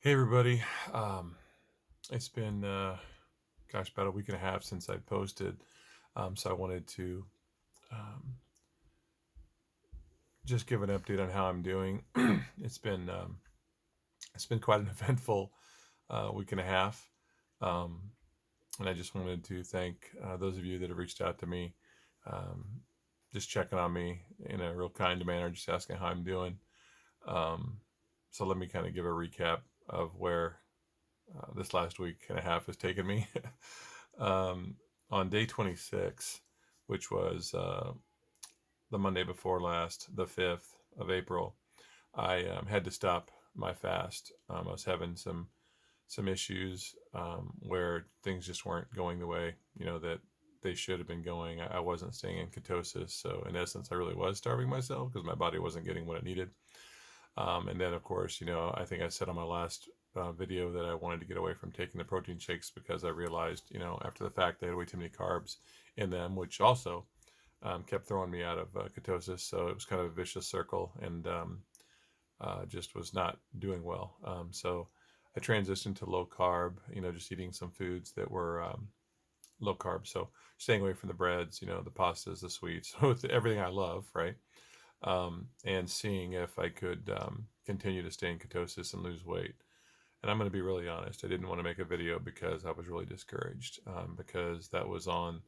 Hey everybody. It's been about a week and a half since I posted. So I wanted to um, just give an update on how I'm doing. it's been um, it's been quite an eventful week and a half. Um, and I just wanted to thank those of you that have reached out to me, um, just checking on me in a real kind manner, just asking how I'm doing. Um, so let me kind of give a recap of where this last week and a half has taken me. um, on day 26, which was the Monday before last, the 5th of April, I had to stop my fast. I was having some issues where things just weren't going the way that they should have been going. I wasn't staying in ketosis, so in essence, I really was starving myself because my body wasn't getting what it needed. And then, of course, I think I said on my last video that I wanted to get away from taking the protein shakes because I realized, after the fact, they had way too many carbs in them, which also kept throwing me out of ketosis. So it was kind of a vicious circle and just was not doing well. So I transitioned to low carb, just eating some foods that were low carb. So staying away from the breads, the pastas, the sweets, everything I love, right? And seeing if I could continue to stay in ketosis and lose weight. And I'm going to be really honest, I didn't want to make a video because I was really discouraged because that was on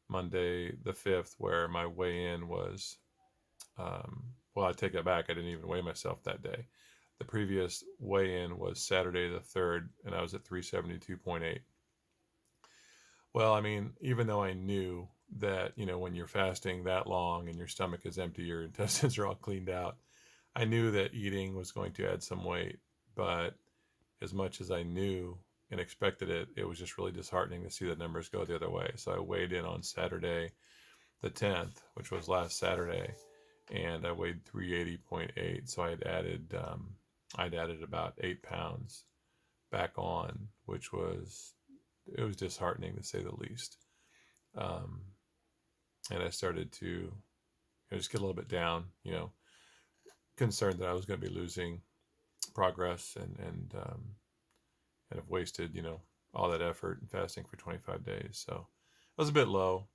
Monday the 5th where my weigh-in was, well, I take it back. I didn't even weigh myself that day. The previous weigh-in was Saturday the 3rd, and I was at 372.8. Well, I mean, even though I knew that, when you're fasting that long and your stomach is empty, your intestines are all cleaned out, I knew that eating was going to add some weight. But as much as I knew and expected it, it was just really disheartening to see the numbers go the other way. So I weighed in on Saturday, the 10th, which was last Saturday, and I weighed 380.8. So I'd added about 8 pounds back on, which was it was disheartening to say the least. Um, and I started to just get a little bit down, concerned that I was going to be losing progress and have wasted, all that effort and fasting for 25 days. So I was a bit low.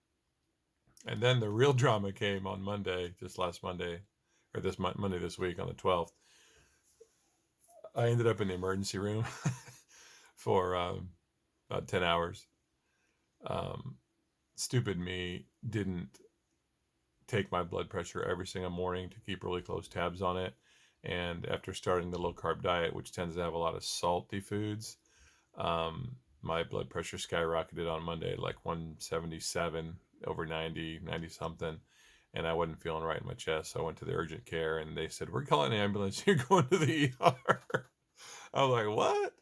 And then the real drama came on Monday, just last Monday, or this Monday this week on the 12th. I ended up in the emergency room for about 10 hours. Um, Stupid me didn't take my blood pressure every single morning to keep really close tabs on it. And after starting the low carb diet, which tends to have a lot of salty foods, my blood pressure skyrocketed on Monday, like 177 over 90, 90 something. And I wasn't feeling right in my chest. So I went to the urgent care and they said, "We're calling an ambulance. You're going to the ER." I was like, "What?"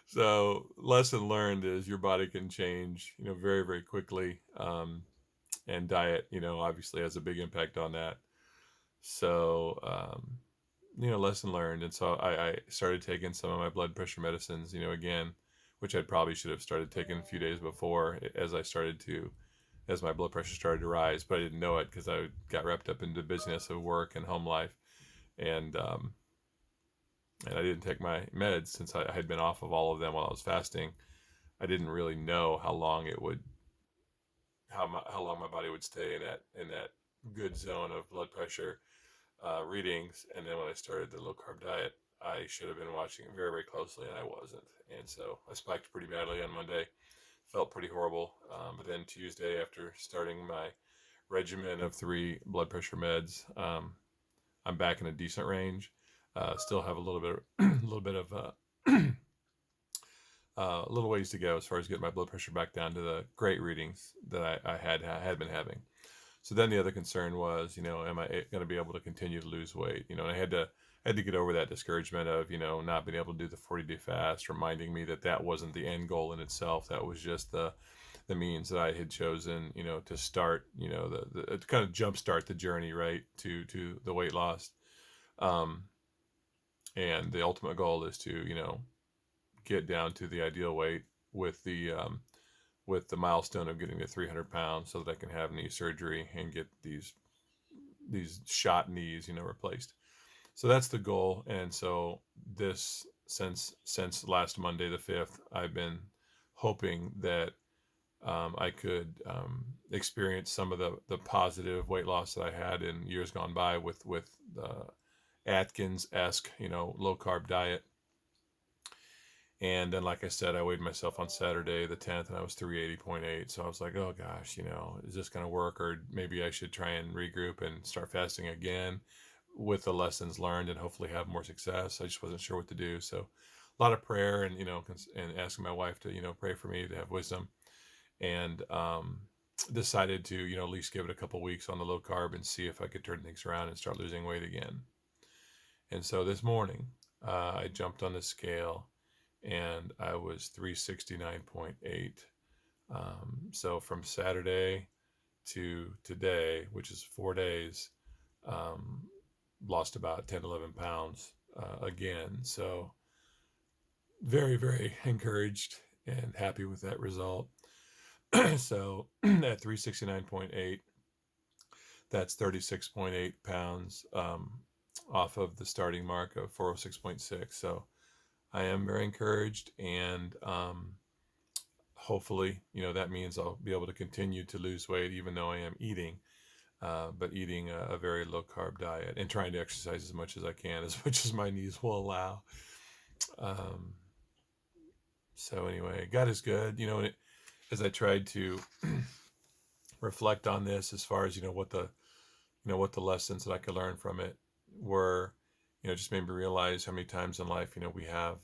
So lesson learned is your body can change, very, very quickly. And diet, obviously has a big impact on that. So, lesson learned. And so I started taking some of my blood pressure medicines, again, which I probably should have started taking a few days before as my blood pressure started to rise, but I didn't know it because I got wrapped up into business of work and home life. And, and I didn't take my meds since I had been off of all of them while I was fasting. I didn't really know how long my body would stay in that good zone of blood pressure readings. And then when I started the low carb diet, I should have been watching it very, very closely, and I wasn't. And so I spiked pretty badly on Monday, felt pretty horrible. But then Tuesday, after starting my regimen of 3 blood pressure meds, I'm back in a decent range. Still have a little bit, a little bit of a little ways to go as far as getting my blood pressure back down to the great readings that I had been having. So then the other concern was, am I going to be able to continue to lose weight? And I had to get over that discouragement of, not being able to do the 40-day fast, reminding me that that wasn't the end goal in itself. That was just the means that I had chosen, to start, to kind of jumpstart the journey, right, to the weight loss. Um, and the ultimate goal is to, get down to the ideal weight with the milestone of getting to 300 pounds so that I can have knee surgery and get these shot knees, replaced. So that's the goal. And so this since last Monday the 5th. I've been hoping that I could experience some of the positive weight loss that I had in years gone by with the Atkins-esque, low carb diet. And then, like I said, I weighed myself on Saturday the 10th, and I was 380.8. So I was like, oh gosh, is this going to work? Or maybe I should try and regroup and start fasting again with the lessons learned and hopefully have more success. I just wasn't sure what to do. So a lot of prayer and, and asking my wife to, pray for me to have wisdom. And decided to, at least give it a couple weeks on the low carb and see if I could turn things around and start losing weight again. And so this morning, I jumped on the scale and I was 369.8. So from Saturday to today, which is 4 days, um, lost about 10, 11 pounds again. So very, very encouraged and happy with that result. So at 369.8, that's 36.8 pounds off of the starting mark of 406.6. So I am very encouraged, and hopefully, that means I'll be able to continue to lose weight even though I am eating, but eating a very low carb diet and trying to exercise as much as I can, as much as my knees will allow. Um, so anyway, God is good, as I tried to reflect on this, as far as what the lessons that I could learn from it were, just made me realize how many times in life, we have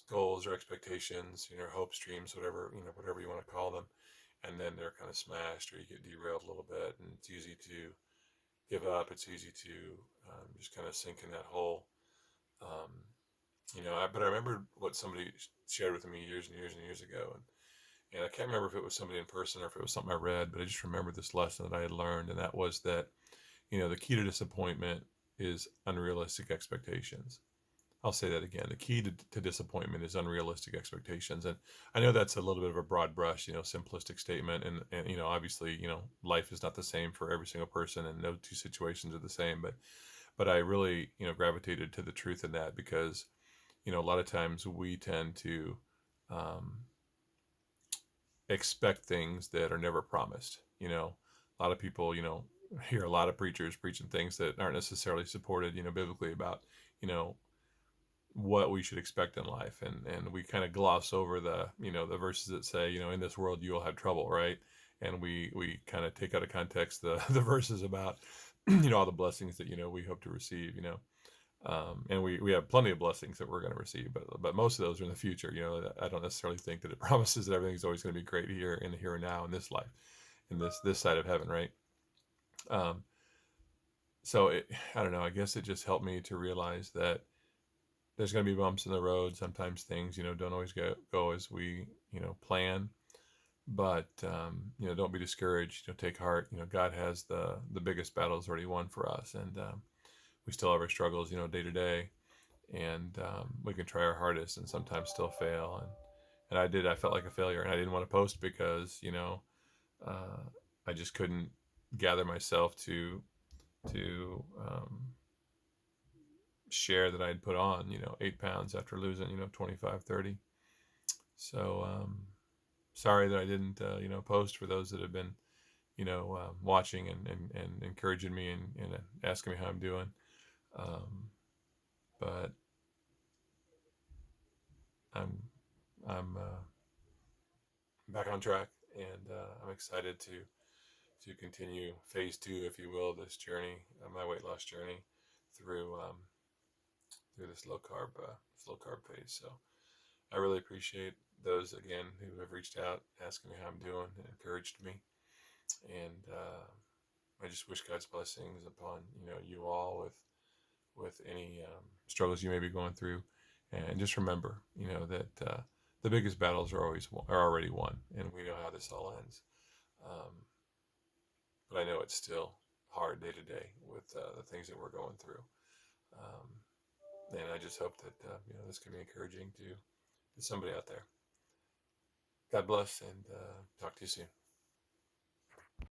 goals or expectations, hopes, dreams, whatever you want to call them, and then they're kind of smashed or you get derailed a little bit, and it's easy to give up. It's easy to just kind of sink in that hole. Um, but I remember what somebody shared with me years and years and years ago, and I can't remember if it was somebody in person or if it was something I read, but I just remember this lesson that I had learned, and that was that, the key to disappointment is unrealistic expectations. I'll say that again. The key to disappointment is unrealistic expectations. And I know that's a little bit of a broad brush, simplistic statement. And obviously, life is not the same for every single person, and no two situations are the same. But I really, gravitated to the truth in that, because, a lot of times we tend to expect things that are never promised. A lot of people, hear a lot of preachers preaching things that aren't necessarily supported, biblically, about, what we should expect in life, and we kind of gloss over the verses that say, in this world you will have trouble, right? And we kind of take out of context the verses about all the blessings that we hope to receive, and we have plenty of blessings that we're going to receive, but most of those are in the future. I don't necessarily think that it promises that everything's always going to be great here in the here and now, in this life, in this side of heaven, right? um, so I don't know, I guess it just helped me to realize that there's going to be bumps in the road. Sometimes things, don't always go as we, plan. But don't be discouraged. Take heart. God has the biggest battles already won for us, and we still have our struggles, day to day, and we can try our hardest and sometimes still fail. And I felt like a failure, and I didn't want to post because uh, I just couldn't gather myself to share that I'd put on, 8 pounds after losing, 25, 30. So, sorry that I didn't, post, for those that have been, watching and encouraging me and asking me how I'm doing. But I'm, I'm back on track, and I'm excited to continue phase 2, if you will, of this journey, my weight loss journey, through, through this low carb phase. So I really appreciate those, again, who have reached out, asking me how I'm doing, and encouraged me. And I just wish God's blessings upon you all with any struggles you may be going through. And just remember, that the biggest battles are already won, and we know how this all ends. Um, but I know it's still hard day to day with the things that we're going through. Um, and I just hope that this can be encouraging to somebody out there. God bless, and talk to you soon.